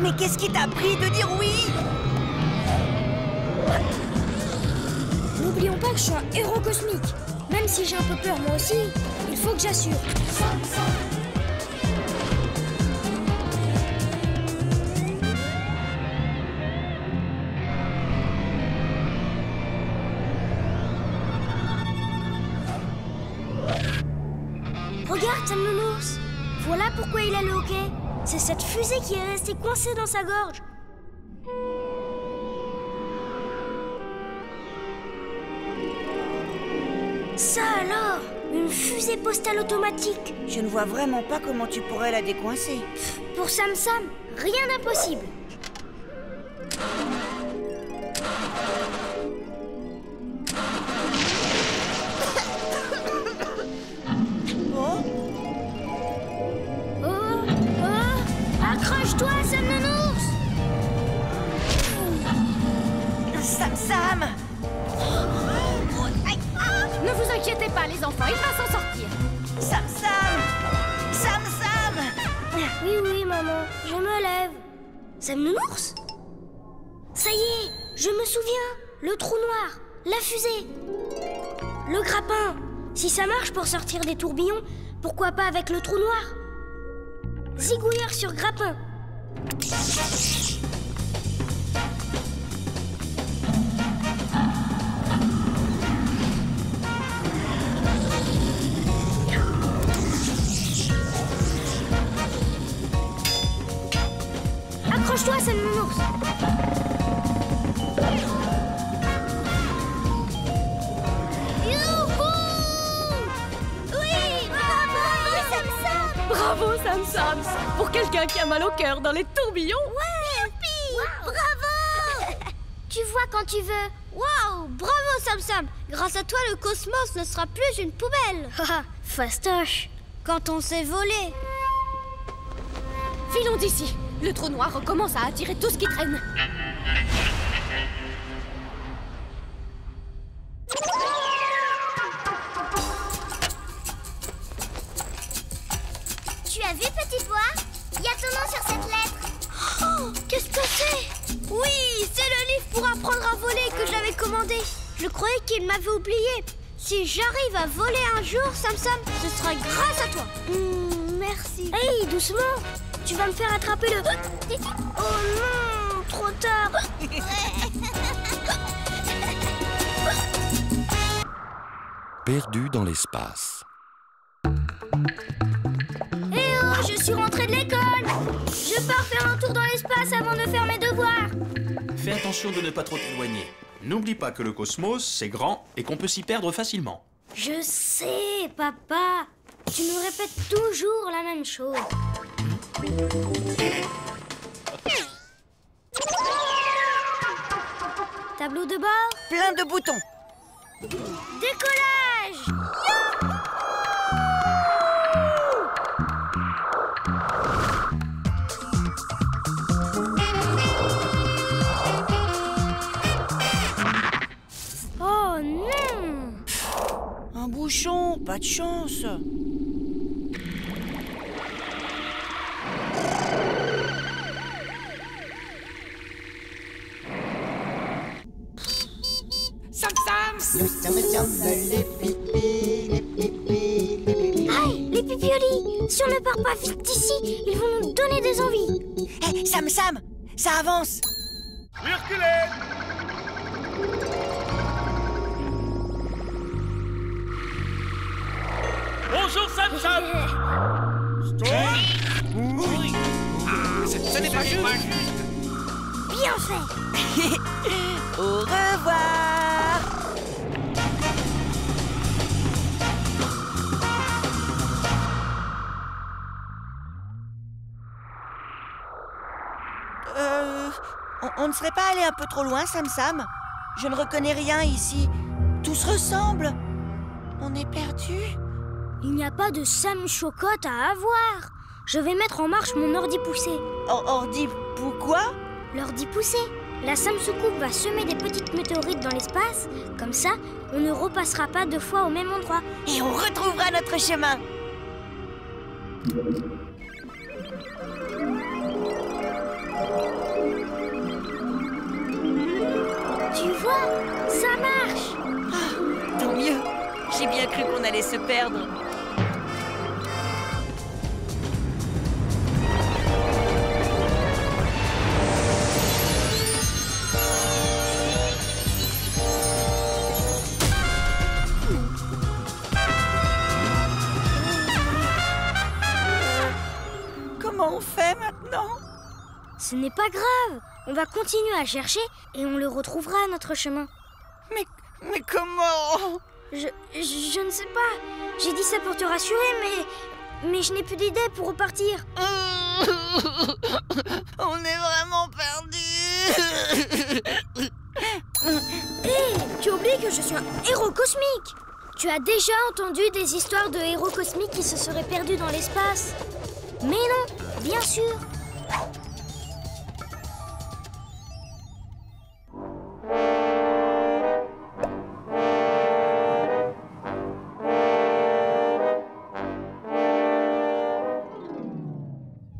Mais qu'est-ce qui t'a pris de dire oui? N'oublions pas que je suis un héros cosmique. Même si j'ai un peu peur moi aussi, il faut que j'assure. Regarde, Sam Nounours. Voilà pourquoi il a le hockey. C'est cette fusée qui est restée coincée dans sa gorge. Ça alors, une fusée postale automatique. Je ne vois vraiment pas comment tu pourrais la décoincer. Pour Sam Sam, rien d'impossible. Accroche-toi, Sam Nounours. Sam Sam! Ne vous inquiétez pas, les enfants, il va s'en sortir. Sam Sam! Sam Sam! Oui, oui, maman, je me lève. Sam Nounours? Ça y est, je me souviens. Le trou noir, la fusée, le grappin. Si ça marche pour sortir des tourbillons, pourquoi pas avec le trou noir? Zigouilleur sur grappin. Accroche-toi, Sam Nounours. Bravo, Sam Sam! Pour quelqu'un qui a mal au cœur dans les tourbillons. Ouais! Youpi! Bravo! Tu vois quand tu veux. Waouh! Bravo, Sam Sam! Grâce à toi, le cosmos ne sera plus une poubelle. Haha, fastoche. Quand on sait voler. Filons d'ici. Le trou noir recommence à attirer tout ce qui traîne. Tu as vu, petit pois? Il y a ton nom sur cette lettre. Oh, qu'est-ce que c'est? Oui, c'est le livre pour apprendre à voler que j'avais commandé. Je croyais qu'il m'avait oublié. Si j'arrive à voler un jour, Sam Sam, ce sera grâce à toi. merci. Hey, doucement. Tu vas me faire attraper le... Oh non, trop tard. Perdu dans l'espace. Eh oh, je suis rentrée de l'école. Je pars faire un tour dans l'espace avant de faire mes devoirs. Fais attention de ne pas trop t'éloigner. N'oublie pas que le cosmos, c'est grand et qu'on peut s'y perdre facilement. Je sais, papa. Tu nous répètes toujours la même chose. Tableau de bord. Plein de boutons. Décollage. Oh non! Un bouchon, pas de chance. Sam Sam! Aïe, les pipiolis! Si on ne part pas vite d'ici, ils vont nous donner des envies. Hé, Sam Sam, ça avance. Reculez! Bonjour Sam Sam! Stop! Oui! Ah, ce n'est pas juste! Bien fait! Au revoir. On ne serait pas allé un peu trop loin, Sam Sam? Je ne reconnais rien ici. Tout se ressemble. On est perdu. Il n'y a pas de Sam Chocotte à avoir. Je vais mettre en marche mon ordi poussé. Ordi pourquoi? L'ordi poussé. La Sam Soucoupe va semer des petites météorites dans l'espace. Comme ça, on ne repassera pas 2 fois au même endroit. Et on retrouvera notre chemin. Tu vois, ça marche. Ah, tant mieux. J'ai bien cru qu'on allait se perdre. Comment on fait maintenant? Ce n'est pas grave. On va continuer à chercher et on le retrouvera à notre chemin. Mais comment? Je ne sais pas. J'ai dit ça pour te rassurer, mais je n'ai plus d'idée pour repartir. On est vraiment perdus. Hé, tu oublies que je suis un héros cosmique. Tu as déjà entendu des histoires de héros cosmiques qui se seraient perdus dans l'espace? Mais non, bien sûr.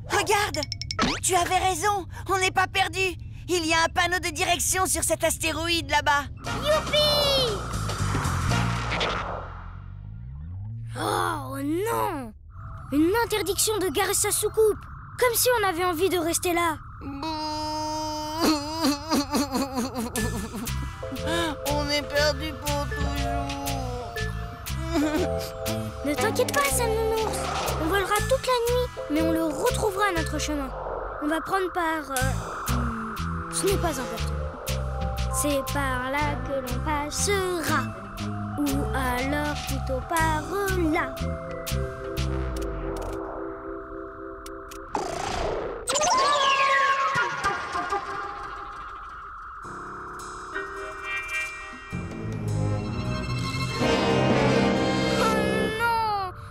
Regarde! Tu avais raison, on n'est pas perdu. Il y a un panneau de direction sur cet astéroïde là-bas. Youpi! Oh non! Une interdiction de garer sa soucoupe. Comme si on avait envie de rester là. On est perdu pour toujours. Ne t'inquiète pas, Sam Nounours. On volera toute la nuit, mais on le retrouvera à notre chemin. On va prendre par... Ce n'est pas important. C'est par là que l'on passera. Ou alors plutôt par là.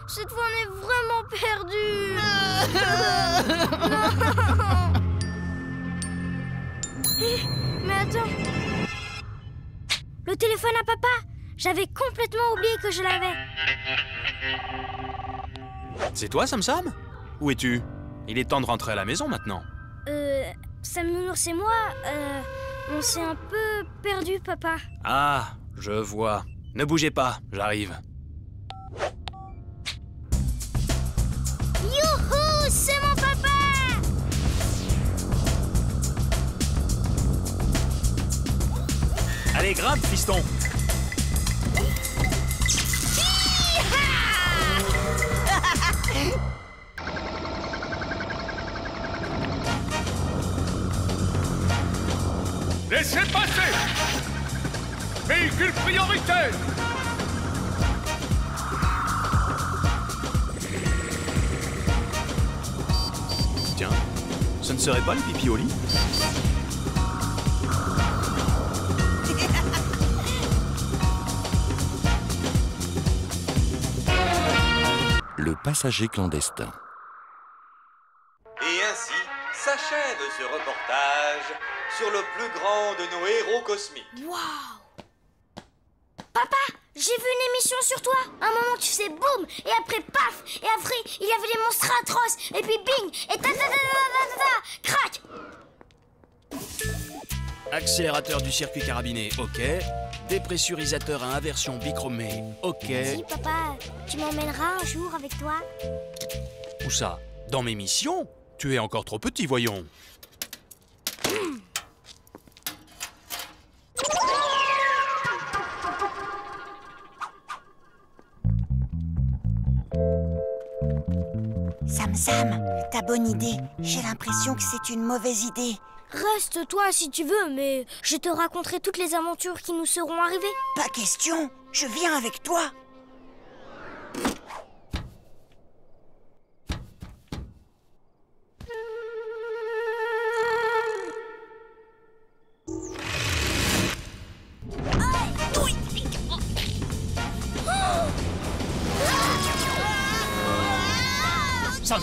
Cette fois, on est vraiment perdus. Mais attends. Le téléphone à papa. J'avais complètement oublié que je l'avais. C'est toi, Sam Sam? Où es-tu? Il est temps de rentrer à la maison maintenant. Sam Nounours et moi, on s'est un peu perdus, papa. Ah, je vois. Ne bougez pas, j'arrive. You Allez, grimpe, fiston. Laissez passer! Véhicule prioritaire! Tiens, ce ne serait pas le pipi au lit? Le passager clandestin. Et ainsi s'achève ce reportage sur le plus grand de nos héros cosmiques. Waouh! Papa, j'ai vu une émission sur toi. Un moment tu faisais boum, et après paf, et après il y avait des monstres atroces, et puis bing, et ta ta ta ta ta ta, crac! Accélérateur du circuit carabiné, ok. Dépressurisateur à inversion bichromée, ok. Dis papa, tu m'emmèneras un jour avec toi? Où ça? Dans mes missions? Tu es encore trop petit, voyons. Sam, ta bonne idée. J'ai l'impression que c'est une mauvaise idée. Reste toi si tu veux, mais je te raconterai toutes les aventures qui nous seront arrivées. Pas question, je viens avec toi.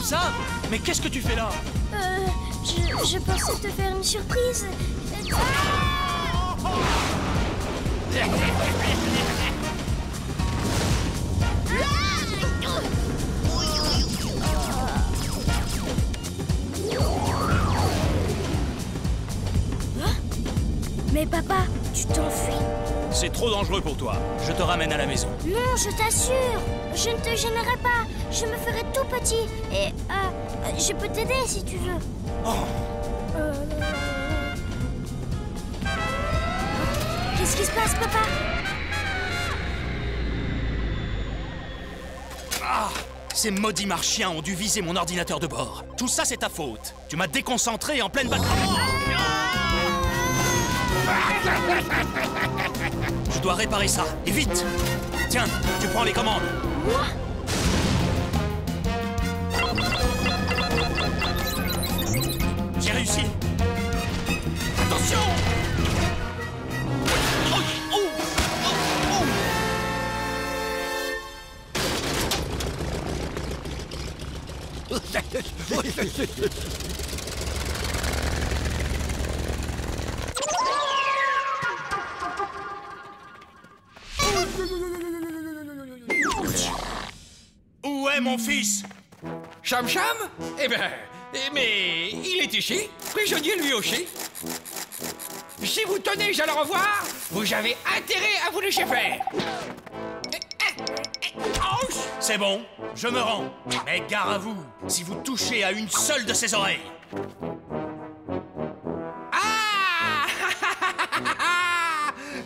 Sam, mais qu'est-ce que tu fais là? Je pensais te faire une surprise. Mais papa, tu t'enfuis. C'est trop dangereux pour toi. Je te ramène à la maison. Non, je t'assure. Je ne te gênerai pas. Je me ferai tout petit. Et je peux t'aider si tu veux. Qu'est-ce qui se passe, papa? Ah! Ces maudits marchiens ont dû viser mon ordinateur de bord. Tout ça, c'est ta faute. Tu m'as déconcentré en pleine bataille. Je dois réparer ça, et vite! Tiens, tu prends les commandes. Moi? J'ai réussi. Attention! Où est mon fils? Cham? Eh ben, mais il est ici, prisonnier lui aussi. Si vous tenez à le revoir, vous avez intérêt à vous laisser faire. C'est bon, je me rends. Mais gare à vous, si vous touchez à une seule de ses oreilles. Ah!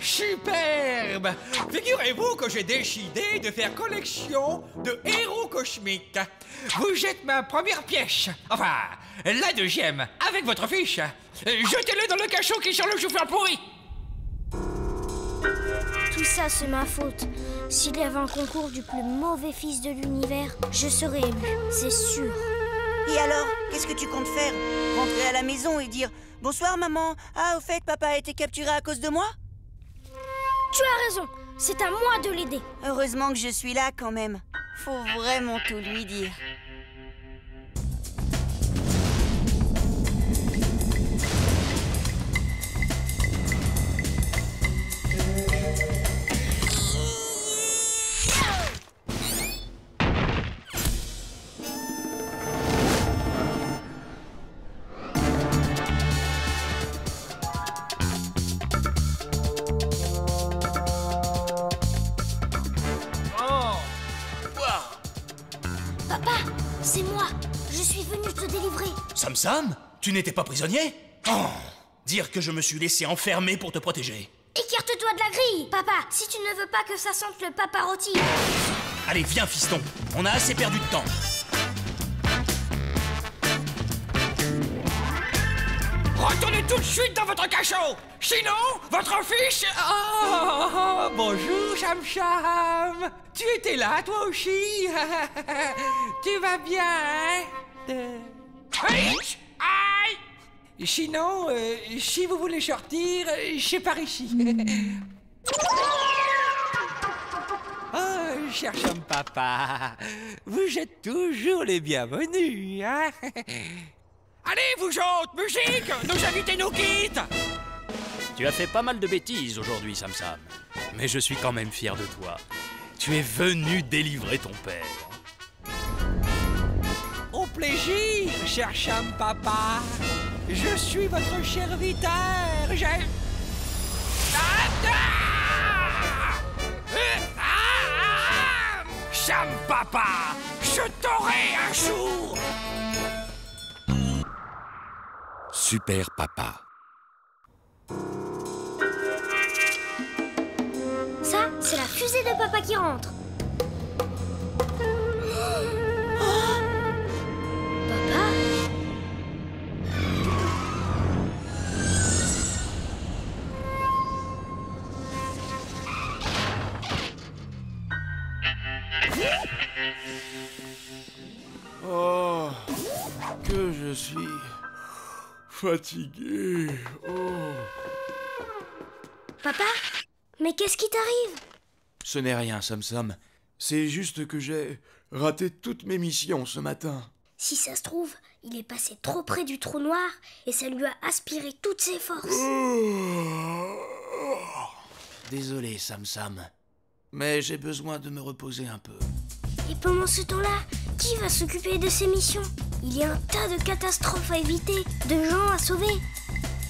Superbe! Figurez-vous que j'ai décidé de faire collection de héros cosmiques. Vous êtes ma première pièce. Enfin, la deuxième, avec votre fiche. Jetez-le dans le cachot qui est sur le chauffeur pourri. Tout ça, c'est ma faute. S'il y avait un concours du plus mauvais fils de l'univers, je serais élu, c'est sûr. Et alors, qu'est-ce que tu comptes faire? Rentrer à la maison et dire « Bonsoir maman, ah au fait papa a été capturé à cause de moi ?» Tu as raison, c'est à moi de l'aider. Heureusement que je suis là quand même. Faut vraiment tout lui dire. C'est moi. Je suis venu te délivrer. Sam, tu n'étais pas prisonnier? Oh, dire que je me suis laissé enfermer pour te protéger. Écarte Écarte-toi de la grille, papa, si tu ne veux pas que ça sente le paparotti. Allez, viens, fiston. On a assez perdu de temps. Retournez tout de suite dans votre cachot. Sinon, votre fiche... Oh, bonjour, Cham Cham. Tu étais là, toi aussi. Tu vas bien, hein? Aïe! Aïe! Sinon, si vous voulez sortir, c'est par ici. Oh, cher Cham Papa, vous êtes toujours les bienvenus, hein? Allez, vous autres, musique! Nos invités nous quittent! Tu as fait pas mal de bêtises aujourd'hui, Sam Sam. Mais je suis quand même fier de toi. Tu es venu délivrer ton père. Au plaisir, cher Cham Papa. Je suis votre serviteur. Cham Papa, je t'aurai un jour. Super Papa. Ça, c'est la fusée de papa qui rentre. Papa? Oh, que je suis fatigué. Oh. Papa? Mais qu'est-ce qui t'arrive? Ce n'est rien, Sam Sam. C'est juste que j'ai raté toutes mes missions ce matin. Si ça se trouve, il est passé trop près du trou noir et ça lui a aspiré toutes ses forces. Désolé, Sam Sam. Mais j'ai besoin de me reposer un peu. Et pendant ce temps-là, qui va s'occuper de ces missions? Il y a un tas de catastrophes à éviter, de gens à sauver.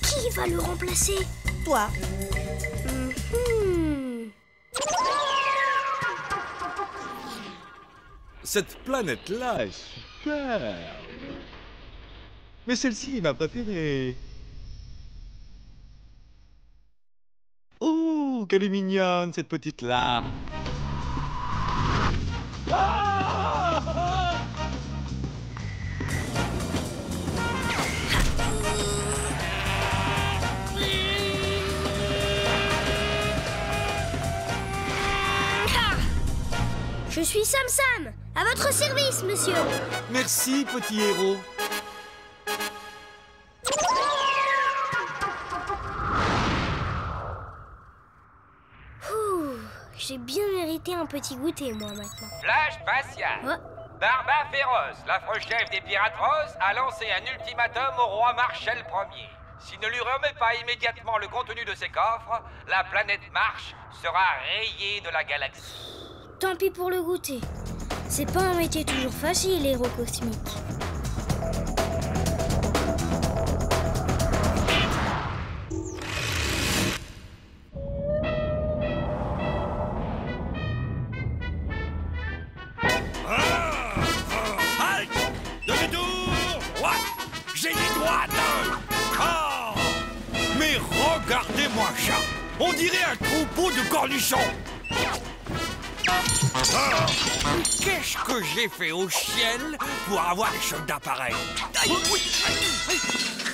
Qui va le remplacer? Toi. Cette planète-là est superbe. Mais celle-ci est ma préférée. Oh, qu'elle est mignonne, cette petite-là. Je suis Sam Sam, à votre service, monsieur. Merci, petit héros. J'ai bien mérité un petit goûter, moi, maintenant. Flash spatial. Barba Féroce, l'affreux chef des pirates roses, a lancé un ultimatum au roi Marshall Ier. S'il ne lui remet pas immédiatement le contenu de ses coffres, la planète Marche sera rayée de la galaxie. Tant pis pour le goûter. C'est pas un métier toujours facile, héros cosmique. Halt! Demi-tour! What? J'ai dit droite! Oh! Mais regardez-moi ça! On dirait un troupeau de cornichons! Oh, qu'est-ce que j'ai fait au ciel pour avoir des soldats pareils?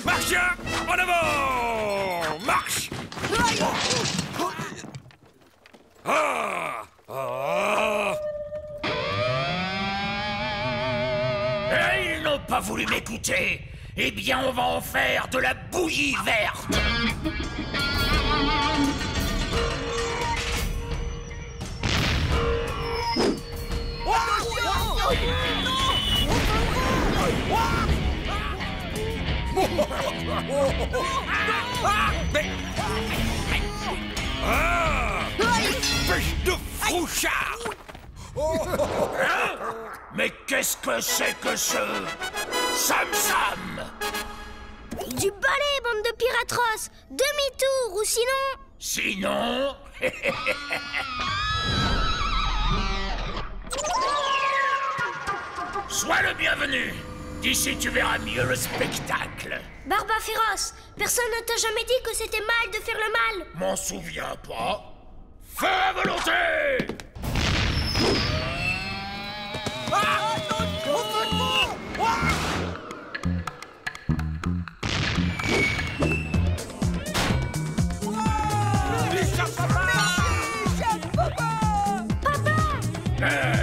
Martiens, en avant! Marche! Et ils n'ont pas voulu m'écouter. Eh bien, on va en faire de la bouillie verte. Espèce de frouchard! Hein? Mais qu'est-ce que c'est que ce... Sam Sam? Du balai, bande de piratros! Demi-tour, ou sinon... Sinon... Sois le bienvenu. D'ici, tu verras mieux le spectacle. Barba féroce, personne ne t'a jamais dit que c'était mal de faire le mal. M'en souviens pas. Feu à volonté!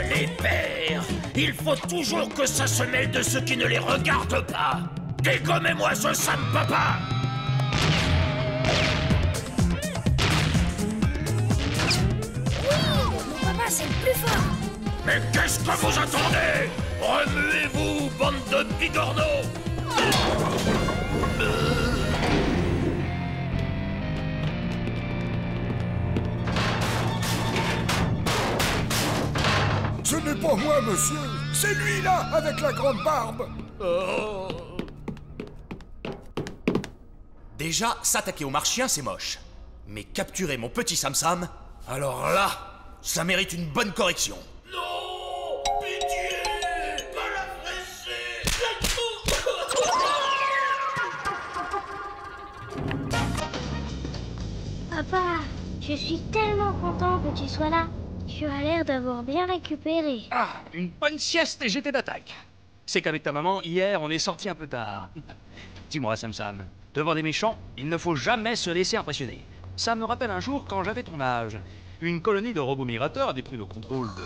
Les pères, il faut toujours que ça se mêle de ceux qui ne les regardent pas. Dégommez-moi ce Sam Papa! Mon papa, c'est le plus fort. Mais qu'est-ce que vous attendez? Remuez-vous, bande de bigorneaux! Ce n'est pas moi, monsieur. C'est lui, là, avec la grande barbe. Déjà, s'attaquer aux marchiens, c'est moche. Mais capturer mon petit Sam Sam, alors là, ça mérite une bonne correction. Non! Pitié! Pas la presser! Papa, je suis tellement content que tu sois là. Tu as l'air d'avoir bien récupéré. Ah, une bonne sieste et j'étais d'attaque. C'est qu'avec ta maman, hier, on est sorti un peu tard. Dis-moi, Sam Sam, devant des méchants, il ne faut jamais se laisser impressionner. Ça me rappelle un jour quand j'avais ton âge. Une colonie de robots migrateurs a dépris le contrôle de